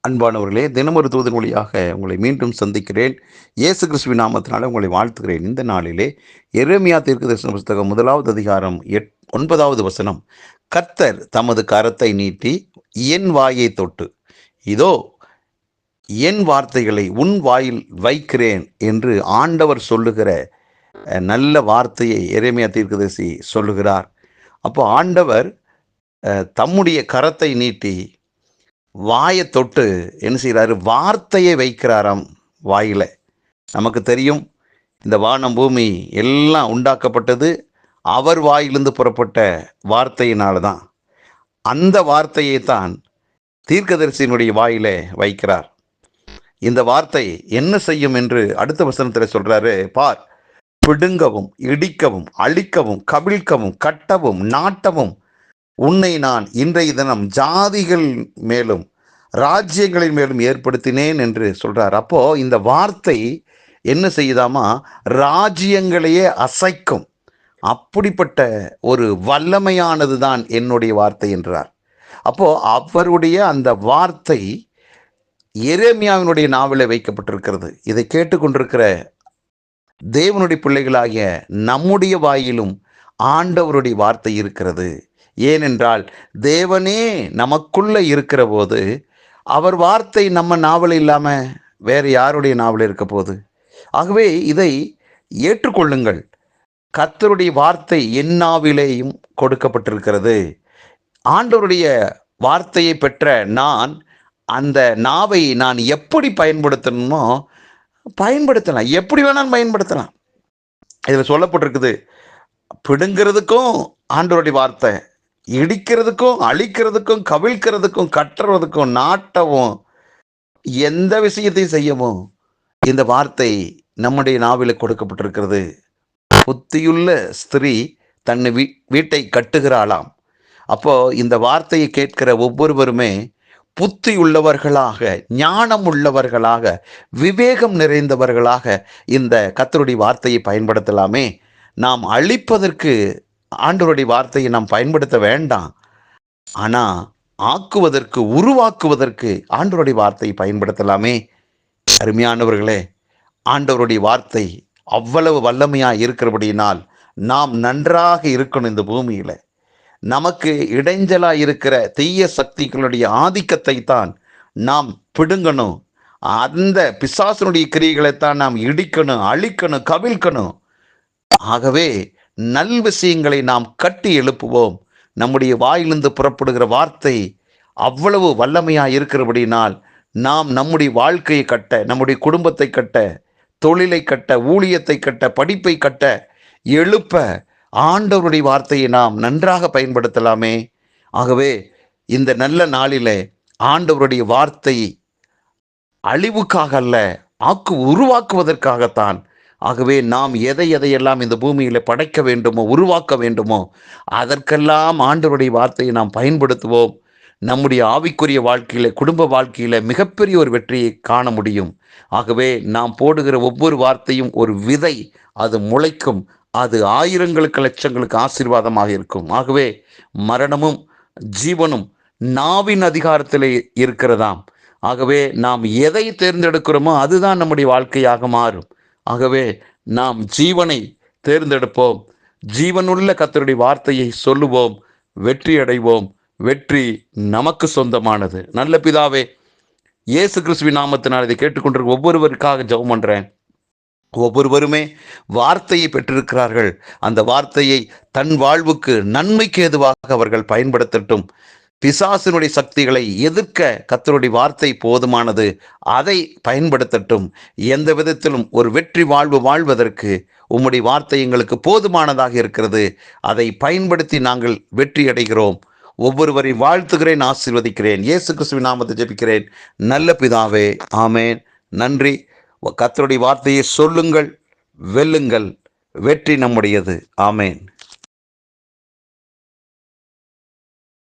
அன்பானவர்களே, தினமொரு தூதன் வழியாக உங்களை மீண்டும் சந்திக்கிறேன். இயேசு கிறிஸ்துவின் நாமத்தினால உங்களை வாழ்த்துகிறேன். இந்த நாளிலே எரேமியா தீர்க்கதரிசன புஸ்தகம் 1வது அதிகாரம் 9வது வசனம். கர்த்தர் தமது கரத்தை நீட்டி என் வாயை தொட்டு, இதோ என் வார்த்தைகளை உன் வாயில் வைக்கிறேன் என்று ஆண்டவர் சொல்லுகிற நல்ல வார்த்தையை எரேமியா தீர்க்கதரிசி சொல்லுகிறார். அப்போ ஆண்டவர் தம்முடைய கரத்தை நீட்டி வாயை தொட்டு என்ன செய்கிறாரு? வார்த்தையை வைக்கிறாராம் வாயில். நமக்கு தெரியும், இந்த வானம் பூமி எல்லாம் உண்டாக்கப்பட்டது அவர் வாயிலிருந்து புறப்பட்ட வார்த்தையினால தான். அந்த வார்த்தையை தான் தீர்க்கதரிசியினுடைய வாயிலே வைக்கிறார். இந்த வார்த்தை என்ன செய்யும் என்று அடுத்த வசனத்தில் சொல்றாரு, பார், பிடுங்கவும் இடிக்கவும் அழிக்கவும் கவிழ்க்கவும் கட்டவும் நாட்டவும் உன்னை நான் இன்றைய தினம் ஜாதிகள் மேலும் ராஜ்யங்களின் மேலும் ஏற்படுத்தினேன் என்று சொல்றார். அப்போ இந்த வார்த்தை என்ன செய்யுதாமா? ராஜ்யங்களையே அசைக்கும். அப்படிப்பட்ட ஒரு வல்லமையானது தான் என்னுடைய வார்த்தை என்றார். அப்போ அவருடைய அந்த வார்த்தை எரேமியாவினுடைய நாவலே வைக்கப்பட்டிருக்கிறது. இதை கேட்டுக்கொண்டிருக்கிற தேவனுடைய பிள்ளைகளாகிய நம்முடைய வாயிலும் ஆண்டவருடைய வார்த்தை இருக்கிறது. ஏனென்றால் தேவனே நமக்குள்ள இருக்கிற போது அவர் வார்த்தை நம்ம நாவல் இல்லாமல் வேறு யாருடைய நாவல் இருக்க போகுது? ஆகவே இதை ஏற்றுக்கொள்ளுங்கள். கர்த்தருடைய வார்த்தை என் நாவிலேயும் கொடுக்கப்பட்டிருக்கிறது. ஆண்டவருடைய வார்த்தையை பெற்ற நான் அந்த நாவை நான் எப்படி பயன்படுத்தணுமோ பயன்படுத்தலாம், எப்படி வேணாலும் பயன்படுத்தலாம். இதில் சொல்லப்பட்டிருக்குது, பிடுங்கிறதுக்கும் ஆண்டவருடைய வார்த்தை, இடிக்கிறதுக்கும் அழிக்கிறதுக்கும் கவிழ்க்கிறதுக்கும் கட்டுறதுக்கும் நாட்டவும் எந்த விஷயத்தையும் செய்யவும் இந்த வார்த்தை நம்முடைய நாவில் கொடுக்கப்பட்டிருக்கிறது. புத்தியுள்ள ஸ்திரீ தன் வீட்டை கட்டுகிறாளாம். அப்போ இந்த வார்த்தையை கேட்கிற ஒவ்வொருவருமே புத்தி உள்ளவர்களாக, ஞானம் உள்ளவர்களாக, விவேகம் நிறைந்தவர்களாக இந்த கர்த்தருடைய வார்த்தையை பயன்படுத்தலாமே. நாம் அழிப்பதற்கு ஆண்டவருடைய வார்த்தையை நாம் பயன்படுத்த வேண்டாம். ஆனால் ஆக்குவதற்கு, உருவாக்குவதற்கு ஆண்டவருடைய வார்த்தையை பயன்படுத்தலாமே. அருமையானவர்களே, ஆண்டவருடைய வார்த்தை அவ்வளவு வல்லமையாக இருக்கிறபடியினால் நாம் நன்றாக இருக்கணும். இந்த பூமியில் நமக்கு இடைஞ்சலாக இருக்கிற தீய சக்திகளுடைய ஆதிக்கத்தை தான் நாம் பிடுங்கணும். அந்த பிசாசனுடைய கிரியைகளைத்தான் நாம் இடிக்கணும், அழிக்கணும், கவிழ்க்கணும். ஆகவே நல் விஷயங்களை நாம் கட்டி எழுப்புவோம். நம்முடைய வாயிலிருந்து புறப்படுகிற வார்த்தை அவ்வளவு வல்லமையாக இருக்கிறபடினால் நாம் நம்முடைய வாழ்க்கையை கட்ட, நம்முடைய குடும்பத்தை கட்ட, தொழிலை கட்ட, ஊழியத்தை கட்ட, படிப்பை கட்ட, எழுப்ப ஆண்டவருடைய வார்த்தையை நாம் நன்றாக பயன்படுத்தலாமே. ஆகவே இந்த நல்ல நாளிலே ஆண்டவருடைய வார்த்தை அழிவுக்காக அல்ல, உருவாக்குவதற்காகத்தான். ஆகவே நாம் எதையெல்லாம் இந்த பூமியில் படைக்க வேண்டுமோ, உருவாக்க வேண்டுமோ, அதற்கெல்லாம் ஆண்டவருடைய வார்த்தையை நாம் பயன்படுத்துவோம். நம்முடைய ஆவிக்குரிய வாழ்க்கையில், குடும்ப வாழ்க்கையில் மிகப்பெரிய ஒரு வெற்றியை காண முடியும். ஆகவே நாம் போடுகிற ஒவ்வொரு வார்த்தையும் ஒரு விதை, அது முளைக்கும். அது ஆயிரங்களுக்கு லட்சங்களுக்கு ஆசீர்வாதமாக இருக்கும். ஆகவே மரணமும் ஜீவனும் நாவின் அதிகாரத்தில் இருக்கிறதாம். ஆகவே நாம் எதை தேர்ந்தெடுக்கிறோமோ அதுதான் நம்முடைய வாழ்க்கையாக மாறும். ஆகவே நாம் ஜீவனை தேர்ந்தெடுப்போம். ஜீவனுள்ள கர்த்தருடைய வார்த்தையை சொல்லுவோம், வெற்றி அடைவோம். வெற்றி நமக்கு சொந்தமானது. நல்ல பிதாவே, இயேசு கிறிஸ்துவின் நாமத்தினால் இதை கேட்டுக்கொண்டிருக்க ஒவ்வொருவருக்காக ஜெபம் பண்ணுறேன். ஒவ்வொருவருமே வார்த்தையை பெற்றிருக்கிறார்கள். அந்த வார்த்தையை தன் வாழ்வுக்கு நன்மைக்கு ஏதுவாக அவர்கள் பயன்படுத்தட்டும். பிசாசினுடைய சக்திகளை எதிர்க்க கர்த்தருடைய வார்த்தை போதுமானது. அதை பயன்படுத்தட்டும். எந்த விதத்திலும் ஒரு வெற்றி வாழ்வு வாழ்வதற்கு உம்முடைய வார்த்தை எங்களுக்கு போதுமானதாக இருக்கிறது. அதை பயன்படுத்தி நாங்கள் வெற்றி அடைகிறோம். ஒவ்வொருவரை வாழ்த்துகிறேன், ஆசீர்வதிக்கிறேன். இயேசு கிறிஸ்துவின் நாமத்தை ஜெபிக்கிறேன் நல்ல பிதாவே, ஆமேன். நன்றி. கர்த்தருடைய வார்த்தையை சொல்லுங்கள், வெல்லுங்கள். வெற்றி நம்முடையது. ஆமேன்.